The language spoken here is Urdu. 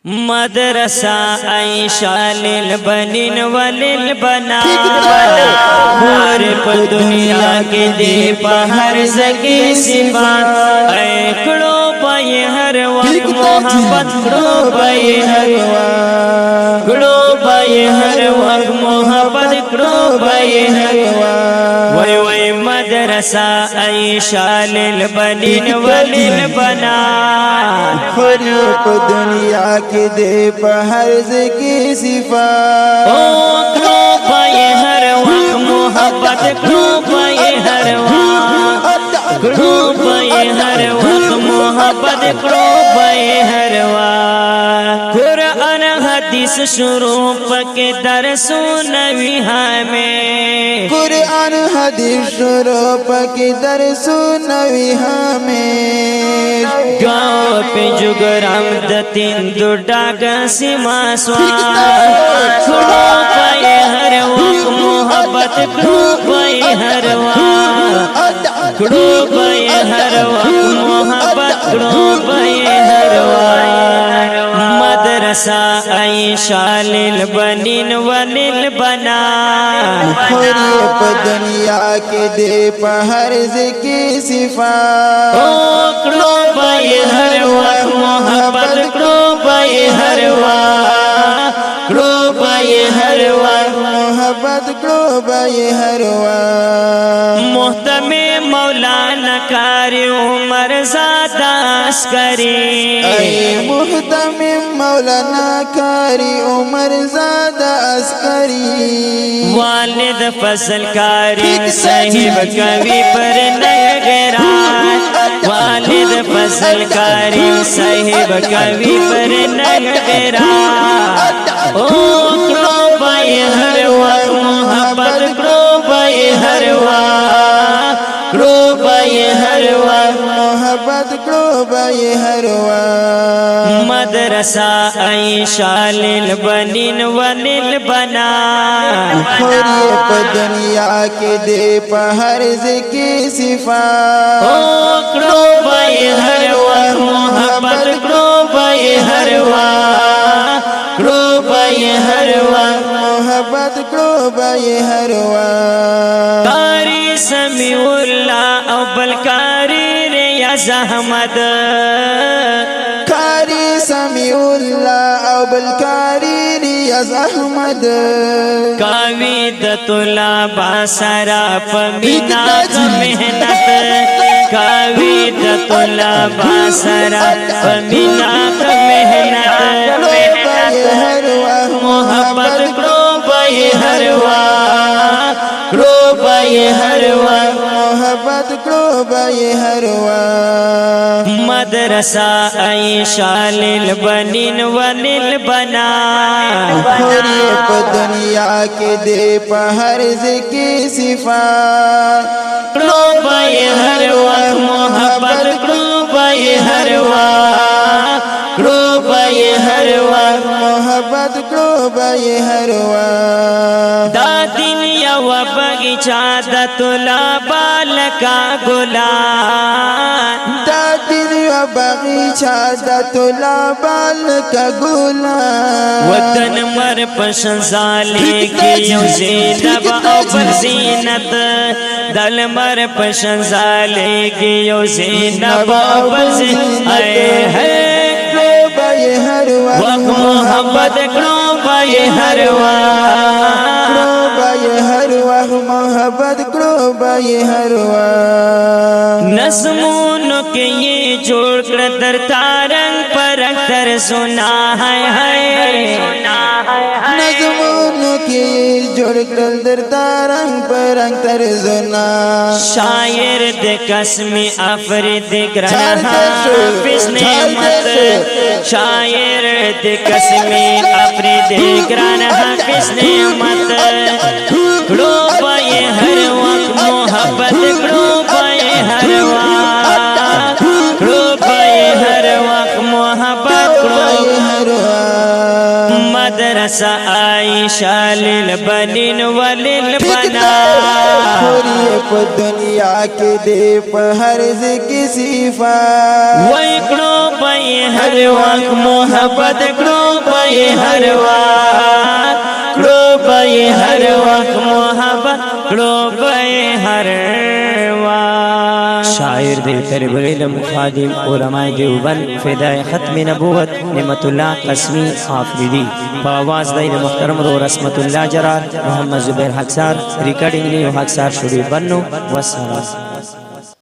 مدرسہ عائشہ للبنین وللبنات اور پر دنیا کے دے پہر زکی صفات اے کڑو پائے ہر وقت محبت کڑو پائے ہر وقت کڑو پائے ہر وقت محبت کڑو پائے ہر وقت وی وی مدرسہ عائشہ للبنین وللبنات فریق دنیا کے دے پہرز کی صفات کرو پائے ہر وقت محبت کرو پائے ہر وقت کرو پائے ہر وقت محبت کرو پائے ہر وقت قرآن حدیث شروع پکے درس نبی ہمیں قرآن حدیث شروع پکے درس نبی ہمیں گاؤں پہ جگرام دتین دو ڈاگا سیما سوار کرو پائے ہر وقت محبت کرو پائے ہر وقت کرو پائے ہر وقت محبت کرو پائے ہر وقت مدرسہ عائشہ للبنین وللبنات فریق دنیا کے دے پہرز کی صفات کرو پائے ہر وقت محبت کرو پائے ہر وقت کرو پائے ہر وقت محبت کرو پائے ہر وقت محتم مولانا کاری عمر زادہ عسکری اے محتم مولانا کاری عمر زادہ عسکری والد فضل کاری صاحب کبھی پر نگران والد فضل کاری صاحب کبھی پر نگران کرو پائے ہر وقت محبت کرو پائے ہر وقت کرو پائے ہر وقت محبت کرو پائے ہر وقت مدرسہ عائشہ للبنین وللبنات فریق دنیا کے دے پہرز کی صفات کرو پائے ہر وقت محبت کرو پائے ہر وقت کرو پائے ہر وقت محبت کرو پائے ہر وقت قاری سمیع اللہ او بلکاری ریاض احمد قاری سمیع اللہ او بلکاری ریاض احمد کاویدت اللہ باسرا پمینا محنت کاویدت اللہ باسرا پمینا محنت ہر وقت محبت کرو پائے ہر وقت کرو پائے ہر وقت محبت کرو پائے ہر وقت مدرسہ عائشہ للبنین وللبنات فریق دنیا کے دے پہرز کی صفات کرو پائے ہر وقت محبت کرو پائے ہر وقت کرو پائے ہر وقت محبت کرو پائے ہر وقت دا دنیا و بغیچہ دا طلبا لکا گلان دا دل و بغیچہ دا طلبا لکا گلان وطن مر پشن زالے کی یو زینب او پر زینت دل مر پشن زالے کی یو زینب او پر زینت اے ہے پائے ہر وقت محبت کرو پائے ہر وقت پائے ہر وقت محبت کرو پائے ہر وقت نظمون کے یہ جوڑ کر در تارنگ پر اختر سنا ہے نظمون کی جوڑ کر در تارنگ پر انتر زنا شاعر دے قسمی افرید گران حافظ نعمت شاعر دے قسمی افرید گران حافظ نعمت کرو پائے ہر وقت محبت کرو پائے ہر وقت کرو پائے ہر وقت محبت کرو ہر وقت مدرسہ عائشہ للبنین وللبنات فریق دنیا کے دے پہرز کی صفات وی کرو پائے پای ہر وقت محبت کرو پای ہر وقت کرو پای ہر وقت محبت کرو پای ہر وقت شاعر دے طالب علم خادم علماء دیوبند فدائے ختم نبوت نعمت اللہ قسمی آفریدی باواز دے محترم رو رسمت اللہ جرار محمد زبیر حقصار ریکارڈنگ نیو حقصار شریف بنو والسلام